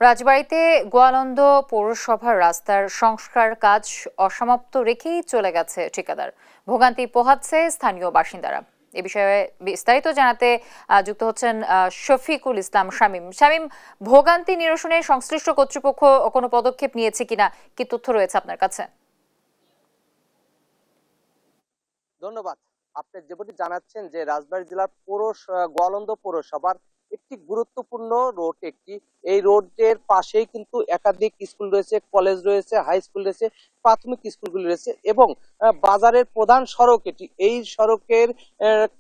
রাজবাড়ীতে গোয়ালন্দ পৌরসভার রাস্তার সংস্কার কাজ অসমাপ্ত রেখেই চলে গেছে ঠিকাদার। ভোগান্তি পোহাচ্ছে স্থানীয় বাসিন্দারা। এ বিষয়ে বিস্তারিত জানাতে যুক্ত হচ্ছেন শফিকুল ইসলাম শামীম। শামীম, ভোগান্তি নিরসনে সংশ্লিষ্ট কর্তৃপক্ষ কোনো পদক্ষেপ নিয়েছে কিনা, কি তথ্য রয়েছে আপনার কাছে? ধন্যবাদ। আপনি যেমনটি জানাচ্ছেন যে রাজবাড়ী জেলার গোয়ালন্দ পৌরসভার একটি গুরুত্বপূর্ণ রোড এই রোডের পাশেই কিন্তু একাধিক স্কুল রয়েছে, কলেজ রয়েছে, হাই স্কুল রয়েছে, প্রাথমিক স্কুলগুলি রয়েছে এবং বাজারের প্রধান সড়ক এটি। এই সড়কের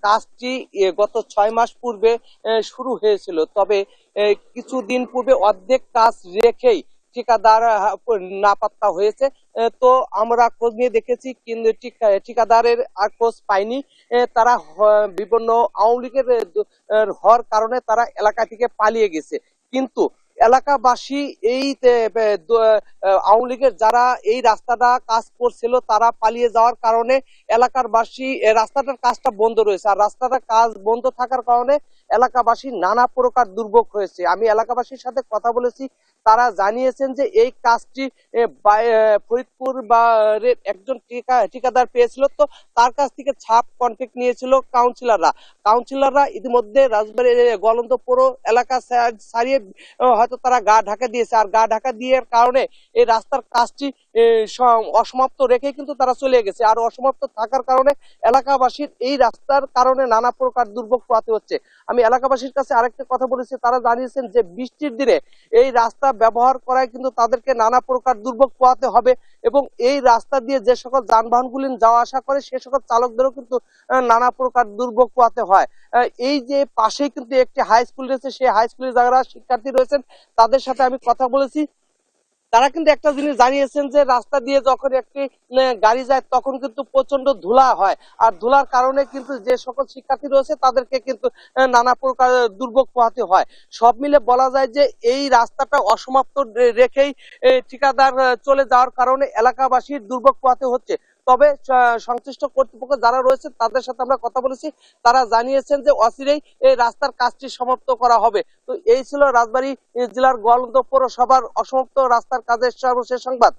কাজটি গত 6 মাস পূর্বে শুরু হয়েছিল। তবে কিছুদিন পূর্বে অর্ধেক কাজ রেখেই ঠিকাদার নাপাত্তা হয়েছে। তো আমরা খোঁজ নিয়ে দেখেছি কিন্তু ঠিকাদারের আর খোঁজ পাইনি। তারা বিভিন্ন আওয়ামী লীগের হওয়ার কারণে তারা এলাকা থেকে পালিয়ে গেছে। কিন্তু এলাকাবাসী এই আওয়ামী লীগের যারা এই রাস্তাটা কাজ করছিল তারা পালিয়ে যাওয়ার কারণে এলাকার বাসী রাস্তাটার কাজটা বন্ধ রয়েছে। আর রাস্তাটার কাজ বন্ধ থাকার কারণে এলাকাবাসী নানা প্রকার দুর্ভোগ হয়েছে। আমি এলাকাবাসীর সাথে কথা বলেছি, তারা জানিয়েছেন যে এই কাজটি ফরিদপুর বা একজন ঠিকাদার পেয়েছিল, তো তার কাছ থেকে ছাপ কন্ট্রাক্ট নিয়েছিল কাউন্সিলররা ইতিমধ্যে রাজবাড়ী গোয়ালন্দ পৌর এলাকা ছাড়িয়ে হয়তো তারা গা ঢাকা দিয়েছে। আর গা ঢাকা দিয়ে কারণে এই রাস্তার কাজটি অসমাপ্ত রেখে কিন্তু তারা চলে গেছে। আর অসমাপ্ত থাকার কারণে এলাকাবাসীর এই রাস্তার কারণে নানা প্রকার দুর্ভোগ পোহাতে হচ্ছে। আমি এলাকাবাসীর কাছে আরেকটা কথা বলেছি, তারা জানিয়েছেন যে বৃষ্টির দিনে এই রাস্তা ব্যবহার করায় কিন্তু তাদেরকে নানা প্রকার দুর্ভোগ পোহাতে হবে এবং এই রাস্তা দিয়ে যে সকল যানবাহনগুলি যাওয়া আসা করে সে সকল চালকদেরও কিন্তু নানা প্রকার দুর্ভোগ পোহাতে হয়। এই যে পাশেই কিন্তু একটি হাই স্কুল রয়েছে, সেই হাই স্কুলের যারা শিক্ষার্থী রয়েছেন তাদের সাথে আমি কথা বলেছি। তারা কিন্তু একটা জিনিস জানিয়েছেন যে রাস্তা দিয়ে যখন একটি গাড়ি যায় তখন কিন্তু প্রচন্ড ধুলা হয়। আর ধুলার কারণে কিন্তু যে সকল শিক্ষার্থী রয়েছে তাদেরকে কিন্তু নানা প্রকার দুর্ভোগ পোহাতে হয়। সব মিলে বলা যায় যে এই রাস্তাটা অসমাপ্ত রেখেই ঠিকাদার চলে যাওয়ার কারণে এলাকাবাসীর দুর্ভোগ পোহাতে হচ্ছে। তবে সংশ্লিষ্ট কর্তৃপক্ষ যারা রয়েছে তাদের সাথে আমরা কথা বলেছি, তারা জানিয়েছেন যে অচিরেই এই রাস্তার কাজটি সমাপ্ত করা হবে। তো এই ছিল রাজবাড়ী জেলার গোয়ালন্দ পৌরসভার অসমাপ্ত রাস্তার কাজের সর্বশেষ সংবাদ।